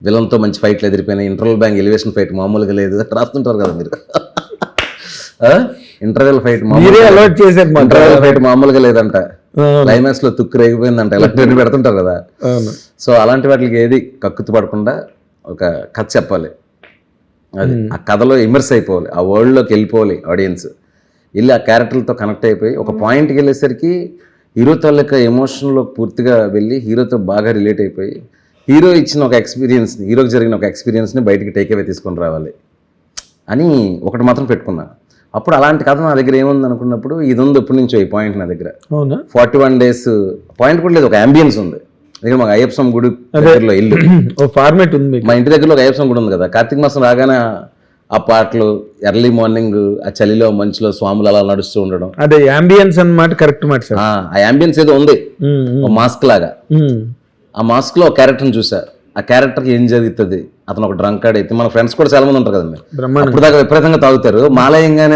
విలన్తో మంచి ఫైట్లు ఎదిరిపోయినాయి, interval bank elevation fight మామూలుగా లేదు రాస్తుంటారు కదా మీరు. ఇంటర్వెల్ ఫైట్ ఇంటర్వెల్ ఫైట్ మామూలుగా లేదంట, క్లైమాక్స్ లో తుక్కు రేగిపోయిందంట, ఇలాంటివన్నీ పెడుతుంటారు కదా. సో అలాంటి వాటికి ఏది కక్కుతు పడకుండా ఒక కథ చెప్పాలి, అది ఆ కథలో ఇమర్స్ అయిపోవాలి, ఆ వరల్డ్లోకి వెళ్ళిపోవాలి ఆడియన్స్, వెళ్ళి ఆ క్యారెక్టర్లతో కనెక్ట్ అయిపోయి ఒక పాయింట్కి వెళ్ళేసరికి హీరో తాలూకా ఎమోషన్లో పూర్తిగా వెళ్ళి హీరోతో బాగా రిలేట్ అయిపోయి హీరో ఇచ్చిన ఒక ఎక్స్పీరియన్స్ని, హీరోకి జరిగిన ఒక ఎక్స్పీరియన్స్ని బయటికి టేక్ అవే తీసుకొని రావాలి అని ఒకటి మాత్రం పెట్టుకున్నా. అప్పుడు అలాంటి కథ నా దగ్గర ఏముంది అనుకున్నప్పుడు ఇది ఉంది ఎప్పటి నుంచో ఈ పాయింట్ నా దగ్గర. 41 days పాయింట్ కూడా లేదు, ఒక అంబియన్స్ ఉంది దగ్గర. మాకు అయ్యప్ప స్వామి గుడి దగ్గరలో ఇల్లు ఫార్మేట్ ఉంది, మా ఇంటి దగ్గరలో ఒక అయ్యప్ప స్వామి గుడి ఉంది కదా. కార్తీక మాసం రాగానే ఆ పాటలు, ఎర్లీ మార్నింగ్ ఆ చలిలో మంచులో స్వాములు అలా నడుస్తూ ఉండడం, అదే అంబియన్స్ అన్నమాట. కరెక్ట్ మాట. ఆ అంబియన్స్ ఏదో ఉంది మాస్క్ లాగా. ఆ మాస్క్ లో ఒక క్యారెక్టర్ని చూసా, ఆ క్యారెక్టర్కి ఏం జరుగుతుంది, అతను ఒక డ్రంకార్డ్ అయితే, మన ఫ్రెండ్స్ కూడా చాలా మంది ఉంటారు కదండి, ఇప్పుడు దాకా విపరీతంగా తాగుతారు, మాలయంగానే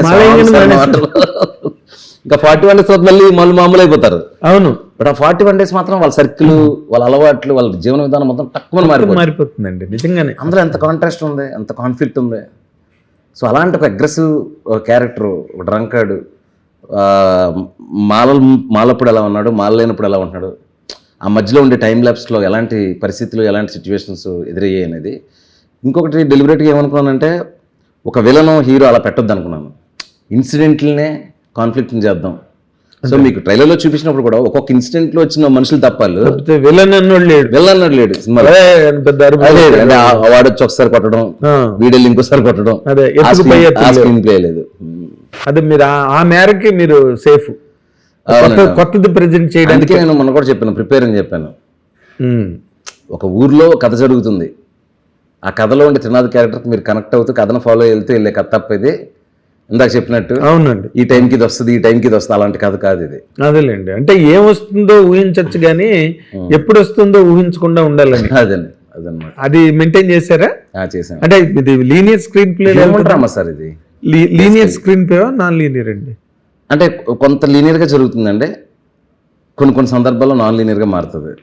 ఇంకా 41 days తర్వాత మళ్ళీ మామూలు అయిపోతారు. అవును, బట్ ఆ 41 days మాత్రం వాళ్ళ సర్కిల్, వాళ్ళ అలవాట్లు, వాళ్ళ జీవన విధానం మొత్తం తక్కువ మారిపోతుందండి నిజంగానే. అందులో ఎంత కాంట్రాస్ట్ ఉంది, ఎంత కాన్ఫ్లిక్ట్ ఉంది. సో అలాంటి ఒక అగ్రెసివ్ క్యారెక్టర్, ఒక డ్రంకార్డు, మాలప్పుడు ఎలా ఉన్నాడు, మాల లేనప్పుడు ఎలా ఉంటున్నాడు, ఆ మధ్యలో ఉండే టైం ల్యాప్స్లో ఎలాంటి పరిస్థితులు, ఎలాంటి సిచ్యువేషన్స్ ఎదురయ్యాయి అనేది. ఇంకొకటి డెలిబరేట్గా ఏమనుకున్నానంటే, ఒక విలను హీరో అలా పెట్టొద్దు అనుకున్నాను, ఇన్సిడెంట్లనే కాన్ఫ్లిక్ట్ని చేద్దాం. సో మీకు ట్రైలర్లో చూపించినప్పుడు కూడా ఒక్కొక్క ఇన్సిడెంట్లో వచ్చిన మనుషులు తప్పాలు, విలన్ అన్నోడు లేడు సినిమాలో. వాడు వచ్చి ఒకసారి కొట్టడం, వీడియోలు ఇంకోసారి కొట్టడం, స్క్రీన్ ప్లే లేదు. అదే మీరు ఆ మేరకి మీరు సేఫ్, కొత్తది ప్రెజెంట్ చేయడానికి. అందుకే నేను మొన్న కూడా చెప్పాను, ప్రిపేర్ అని చెప్పాను. ఒక ఊర్లో కథ జరుగుతుంది, ఆ కథలో ఉండే త్రినాథ్ క్యారెక్టర్కి మీరు కనెక్ట్ అవుతూ కథను ఫాలో వెళ్తూ వెళ్ళే కథ తప్పేది. ఇందాక చెప్పినట్టు అవునండి, ఈ టైంకి ఇది వస్తుంది, ఈ టైంకి ఇది వస్తుంది, అలాంటి కథ కాదు ఇది. అదేలేండి, అంటే ఏం వస్తుందో ఊహించచ్చు కానీ ఎప్పుడు వస్తుందో ఊహించకుండా ఉండాలని. అదన్నమాట. అది మెయింటైన్ చేశారా? చేశాను. అంటే ఇది లీనియర్ స్క్రీన్ ప్లే సార్, ఇది linear screen play non linear అండి? అంటే కొంత లీనియర్గా జరుగుతుందండి, కొన్ని సందర్భాల్లో నాన్ లీనియర్గా మారుతుంది.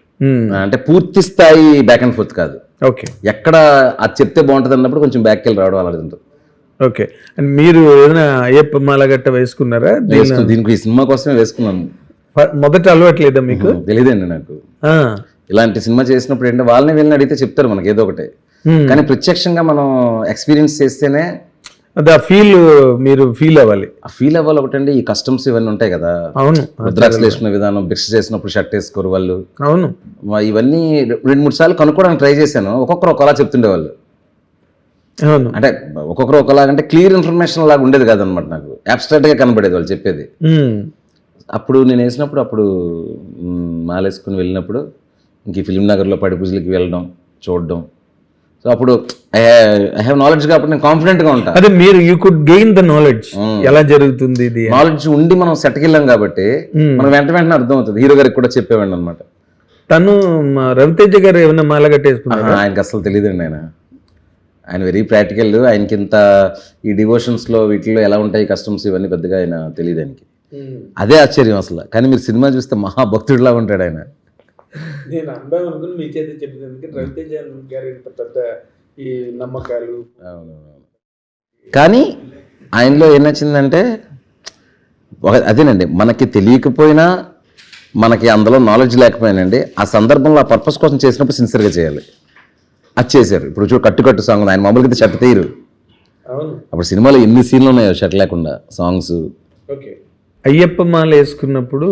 అంటే పూర్తి స్థాయి బ్యాక్ అండ్ ఫోర్త్ కాదు. ఓకే, ఎక్కడ అది చెప్తే బాగుంటుంది అన్నప్పుడు కొంచెం బ్యాక్కి వెళ్ళి రావడం అలాంటి ఉంటుంది. ఓకే, అండ్ మీరు ఏదైనా అయ్యప్ప మాల గట్ట వేసుకున్నారా? దీనికి ఈ సినిమా కోసమే వేసుకున్నాను. మొదట అలవాట్లేదా మీకు? తెలియదండి నాకు. ఇలాంటి సినిమా చేసినప్పుడు ఏంటంటే వాళ్ళని వెళ్ళి అడిగితే చెప్తారు మనకి ఏదో ఒకటి, కానీ ప్రత్యక్షంగా మనం ఎక్స్పీరియన్స్ చేస్తేనే అదే ఫీల్, మీరు ఫీల్ అవ్వాలి. ఆ ఫీల్ అవ్వాలి ఒకటండి. ఈ కస్టమ్స్ ఇవన్నీ ఉంటాయి కదా, అవును, రుద్రాక్షలు వేసుకునే విధానం, భిక్ష చేసినప్పుడు షర్ట్ వేసుకోరు వాళ్ళు, అవును, ఇవన్నీ 2-3 సార్లు కనుక్కోవడానికి ట్రై చేశాను. ఒక్కొక్కరు ఒకలా చెప్తుండేవాళ్ళు. అవును, అంటే ఒక్కొక్కరు ఒకలాగంటే క్లియర్ ఇన్ఫర్మేషన్ లాగా ఉండేది కాదనమాట, నాకు అబ్స్ట్రాక్ట్గా కనబడేది వాళ్ళు చెప్పేది. అప్పుడు నేను వేసినప్పుడు, అప్పుడు మాలేసుకుని వెళ్ళినప్పుడు ఇంక ఈ ఫిలిం నగర్లో పడి పూజలకి వెళ్ళడం, చూడడం. సో అప్పుడు ఐ హ్యావ్ నాలెడ్జ్ కాబట్టి నేను కాన్ఫిడెంట్గా ఉంటాను. అదే మీరు you could gain the knowledge, ఎలా జరుగుతుంది ఇది నాలెడ్జ్ ఉండి మనం సెట్కి వెళ్ళాం కాబట్టి మనం వెంటనే అర్థం అవుతుంది. హీరో గారికి కూడా చెప్పేవాడిని అనమాట. తను రవితేజ గారు ఏమైనా మాల కట్టేసుకున్నారు? ఆయనకి అసలు తెలియదండి. ఆయన వెరీ ప్రాక్టికల్. ఆయనకి ఇంత ఈ డివోషన్స్లో వీటిలో ఎలా ఉంటాయి కస్టమ్స్ ఇవన్నీ పెద్దగా ఆయన తెలియదు ఆయనకి. అదే ఆశ్చర్యం అసలు. కానీ మీరు సినిమా చూస్తే మహాభక్తుడిలా ఉంటాడు ఆయన. నేను అందం అనుకుని మీ చేతి చెప్పినందుకు రవితేజ గారి పెద్ద ఈ నమ్మకాలు. కానీ ఆయనలో ఏం నచ్చిందంటే అదేనండి, మనకి తెలియకపోయినా, మనకి అందులో నాలెడ్జ్ లేకపోయినండి, ఆ సందర్భంలో ఆ పర్పస్ కోసం చేసినప్పుడు సిన్సియర్గా చేయాలి. అది చేశారు. ఇప్పుడు కట్టు సాంగ్ ఆయన మామూలుగా షర్ట్ తీయరు. అప్పుడు సినిమాలో ఎన్ని సీన్లు ఉన్నాయో షర్ట్ లేకుండా సాంగ్స్. ఓకే, అయ్యప్ప మాల వేసుకున్నప్పుడు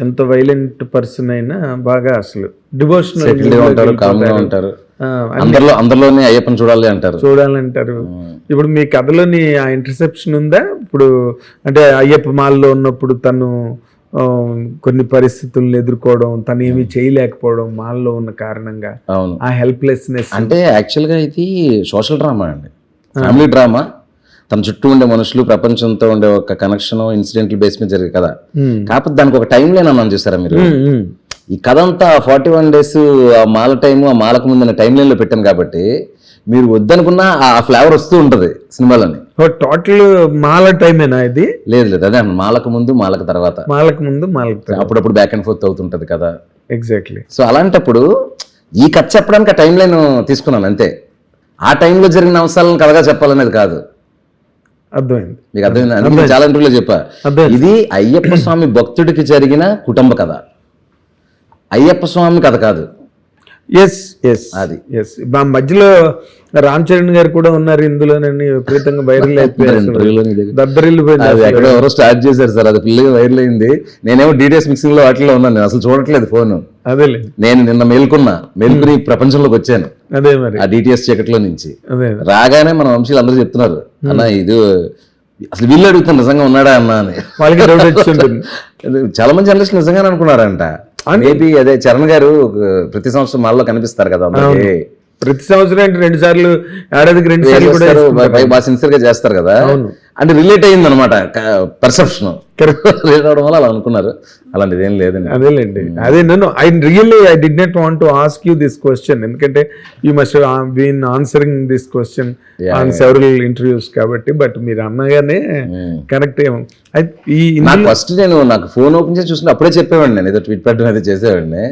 ఎంత వైలెంట్ పర్సన్ అయినా బాగా అసలు డివోషనల్ ఉంటారు, కామ్గా ఉంటారు. అందరిలోనే అయ్యప్పని చూడాలంటారు. ఇప్పుడు మీ కథలోని ఆ ఇంటర్సెప్షన్ ఉందా? ఇప్పుడు అంటే అయ్యప్ప మాలలో ఉన్నప్పుడు తను కొన్ని పరిస్థితులను ఎదుర్కోవడం, తను ఏమీ చేయలేకపోవడం మాల్లో ఉన్న కారణంగా, ఆ హెల్ప్లెస్నెస్. అంటే యాక్చువల్గా ఇది సోషల్ డ్రామా అండి, ఫ్యామిలీ డ్రామా. తన చుట్టూ ఉండే మనుషులు, ప్రపంచంతో ఉండే ఒక కనెక్షన్, ఇన్సిడెంట్లు బేస్ మీద జరిగే కదా. కాకపోతే దానికి ఒక టైం లైన్ అన్నాను చూసారా మీరు. ఈ కథ అంతా 41 days ఆ మాల టైము, ఆ మాలకు ముందు టైం లైన్ లో పెట్టాను కాబట్టి మీరు వద్దనుకున్నా ఆ ఫ్లేవర్ వస్తూ ఉంటది సినిమాలోని. టోటల్ మాల టైమేనా ఇది? లేదు, అదే మాలకు ముందు, మాలకు తర్వాత. మాలకు ముందు, మాలకు అప్పుడప్పుడు బ్యాక్ అండ్ ఫోర్త్ అవుతుంటది కదా. ఎగ్జాక్ట్లీ. సో అలాంటప్పుడు ఈ కథ చెప్పడానికి ఆ టైం లైన్ తీసుకున్నాను అంతే. ఆ టైంలో జరిగిన అంశాలను కథగా చెప్పాలనేది కాదు. అర్థమైంది. మీకు అర్థమైంది? అందుకే నేను చాలా ఇంటర్వ్యూలో చెప్పా, ఇది అయ్యప్ప స్వామి భక్తుడికి జరిగిన కుటుంబ కథ, అయ్యప్ప స్వామి కథ కాదు. ఎస్ ఎస్ అది ఎస్. మా మధ్యలో రామ్ చరణ్ గారు కూడా ఉన్నారు ఇందులోనని విపరీతంగా వైరల్ అయిపోయారు. దద్దరిల్లిపోయింది. అది ఎక్కడ ఎవరో స్టార్ట్ చేశారు సార్, అది పిల్లగా వైరల్ అయింది. నేనేమో డీటెయిల్స్ మిక్సింగ్ లో వాటిలో ఉన్నాను, నేను అసలు చూడట్లేదు ఫోన్. అదేలే, నేను నిన్న మేల్కొని ప్రపంచంలోకి వచ్చాను. అదే మరి ఆ డిటిఎస్ చీకట్లో నుంచి అదే రాగానే మన వంశీలు అందరూ చెప్తున్నారు, అన్న ఇది అసలు వీళ్ళు అడుగుతాను నిజంగా ఉన్నాడా అన్న అని. వాళ్ళకి డౌట్ వచ్చి ఉంటుంది. చాలా మంది జర్నలిస్టులు నిజంగానే అనుకున్నారంట. మేబీ అదే చరణ్ గారు ప్రతి సంవత్సరం మాల్లో కనిపిస్తారు కదా అందరికి, ప్రతి సంవత్సరం అంటే 2 సార్లు, ఏడాదికి 2 సార్లు కూడా బాగా సిన్సియర్ గా చేస్తారు కదా, అంటే రిలేట్ అయింది అనమాట పర్సెప్షన్. రిలేట్ అవడం వల్ల అలా అనుకున్నారు. అలాంటిది ఏం లేదండి. అదేలేండి. అదే నన్ను I did not want to ask you this question, ఎందుకంటే you must been answering this question on several interviews కాబట్టి. బట్ మీరు అన్నగానే కనెక్ట్ అయ్యాము. ఫస్ట్ నేను నాకు ఫోన్ ఓపెన్ చేసి చూసుకుంటే అప్పుడే చెప్పేవాడిని, నేను ఏదో ట్వీట్ పెట్టడం అయితే చేసేవాడిని.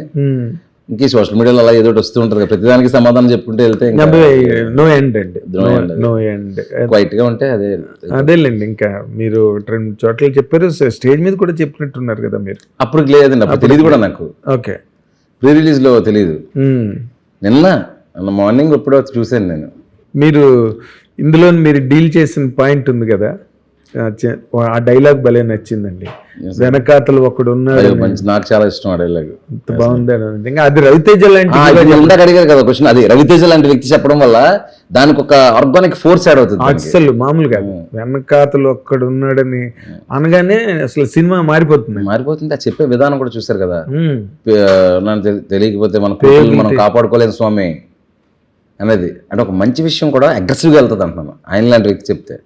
ఇంక సోషల్ మీడియాలో అలా ఏదో వస్తూ ఉంటుంది కదా, ప్రతిదానికి సమాధానం చెప్పుకుంటే వెళ్తే నో ఎండ్ అండి, నో ఎండ్. క్వైట్ గా ఉంటే అదేలేండి. ఇంకా మీరు 2 చోట్ల చెప్పారు, స్టేజ్ మీద కూడా చెప్పినట్టున్నారు కదా మీరు. అప్పుడు లేదండి, అప్పుడు తెలియదు కూడా నాకు. ఓకే, ప్రీ రిలీజ్ లో తెలియదు. నిన్న మార్నింగ్ ఎప్పుడో చూసాను నేను. మీరు ఇందులో మీరు డీల్ చేసిన పాయింట్ ఉంది కదా, ఆ డైలాగ్ భలే నచ్చిందండి. వెనకాతలు ఒకడు ఉన్నాడు, నాకు చాలా ఇష్టం ఆ డైలాగ్. బాగుంది. ఇంకా అది రవితేజ లాంటి అడిగారు కదా క్వశ్చన్, అది రవితేజ లాంటి వ్యక్తి చెప్పడం వల్ల దానికి ఒక ఆర్గానిక్ ఫోర్స్ యాడ్ అవుతుంది. అసలు మామూలు కాదు, వెనకాతలు ఒక్కడు ఉన్నాడని అనగానే అసలు సినిమా మారిపోతుంది. అది చెప్పే విధానం కూడా చూసారు కదా, తెలియకపోతే మనం కాపాడుకోలేని స్వామి అనేది, అంటే ఒక మంచి విషయం కూడా అగ్రెసివ్గా వెళ్తుంది అంటున్నాను ఆయన లాంటి వ్యక్తి చెప్తే.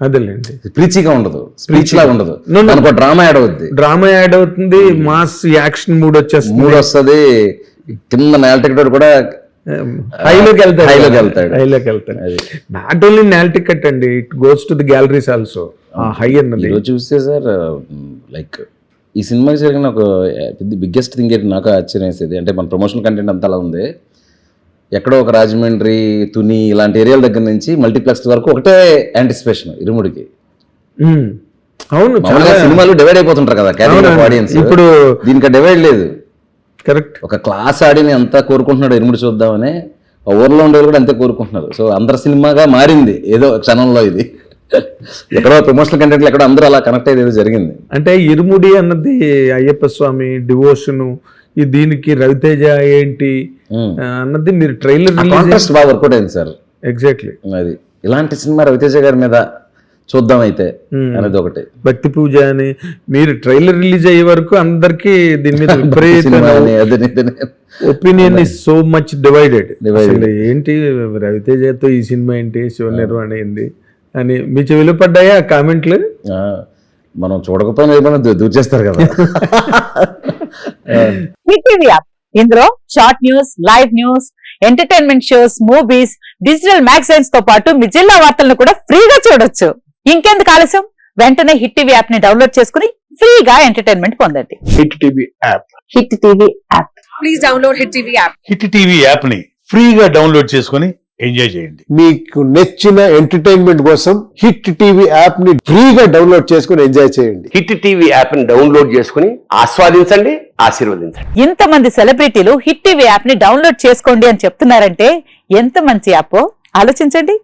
అదేలేండి, ప్రీచిగా ఉండదు, స్పీచ్ లా ఉండదు, మనకు డ్రామా యాడ్ అవుతుంది, మాస్ యాక్షన్ మూడ్ వస్తుంది, కింద నేల టికెట్ కూడా హైలోకి వెళ్తాడు. నాట్ ఓన్లీ నేల టికెట్ అండి, it goes to the galleries also. High అన్నది చూస్తే సార్, లైక్ ఈ సినిమాకి జరిగిన ఒక బిగ్గెస్ట్ థింగ్ ఏంటి నాకు ఆశ్చర్యం వేసేది అంటే, మన ప్రమోషనల్ కంటెంట్ అంతా అలా ఉంది. ఎక్కడో ఒక రాజమండ్రి, తుని ఇలాంటి ఏరియాల దగ్గర నుంచి మల్టీప్లెక్స్ వరకు ఒకటే యాంటిసిపేషన్ ఇరుముడికి. అవును, సినిమాలు డివైడ్ అయిపోతుంటారు కదా ఆడియన్స్, ఇప్పుడు దీనికి డివైడ్ లేదు. కరెక్ట్, ఒక క్లాస్ ఆడిని అంతా కోరుకుంటున్నాడు ఇరుముడి చూద్దామని, ఊర్లో ఉండే కూడా అంతే కోరుకుంటున్నారు. సో అందరి సినిమాగా మారింది ఏదో క్షణంలో. ఇది ఎక్కడో ప్రమోషనల్ కంటెంట్ ఎక్కడో అందరూ అలా కనెక్ట్ అయ్యేది జరిగింది. అంటే ఇరుముడి అన్నది అయ్యప్ప స్వామి డివోషను, దీనికి రవితేజ ఏంటి అన్నది మీరు ట్రైలర్ బాగా వర్కౌట్ అయింది సార్. ఎగ్జాక్ట్లీ, అది ఇలాంటి సినిమా రవితేజ గారి మీద చూద్దాం అయితే అనేది ఒకటి. భక్తి పూజ అని మీరు ట్రైలర్ రిలీజ్ అయ్యే వరకు అందరికి దీని మీద opinion is so much divided. ఏంటి రవితేజతో ఈ సినిమా ఏంటి, శివ నిర్వాణ ఏంది అని మీ చెవిలో పడ్డాయా కామెంట్లు? మనం చూడకపోయినా ఏమైనా దూచేస్తారు కదా. హిట్ టీవీ యాప్, ఇందులో short news, live news, entertainment shows, movies, digital magazines తో పాటు మీ జిల్లా వార్తలను కూడా ఫ్రీగా చూడొచ్చు. ఇంకెందుకు ఆలస్యం, వెంటనే హిట్ టీవీ యాప్ ని డౌన్లోడ్ చేసుకుని ఫ్రీగా ఎంటర్టైన్మెంట్ పొందండి. Hit TV app, hit TV app, please download hit TV app. Hit TV app ని ఫ్రీగా డౌన్లోడ్ చేసుకుని ఎంజాయ్ చేయండి. మీకు నచ్చిన ఎంటర్టైన్మెంట్ కోసం హిట్ టీవీ యాప్ ని ఫ్రీగా డౌన్లోడ్ చేసుకుని ఎంజాయ్ చేయండి. హిట్ టీవీ యాప్ ని డౌన్లోడ్ చేసుకుని ఆస్వాదించండి, ఆశీర్వదించండి. ఇంతమంది సెలబ్రిటీలు హిట్ టీవీ యాప్ ని డౌన్లోడ్ చేసుకోండి అని చెప్తున్నారంటే ఎంత మంచి యాప్ ఆలోచించండి.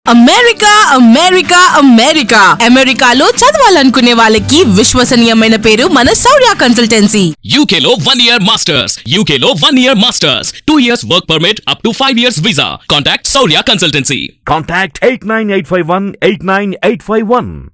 అమెరికా అమెరికా అమెరికా అమెరికాలో చదవాలనుకునే వాళ్ళకి విశ్వసనీయమైన పేరు మన శౌర్య కన్సల్టెన్సీ. UK లో 1 year masters, UK లో 1 year masters, 2 years work permit up to 5 years visa. Contact Shaurya Consultancy. Contact 89851 89851.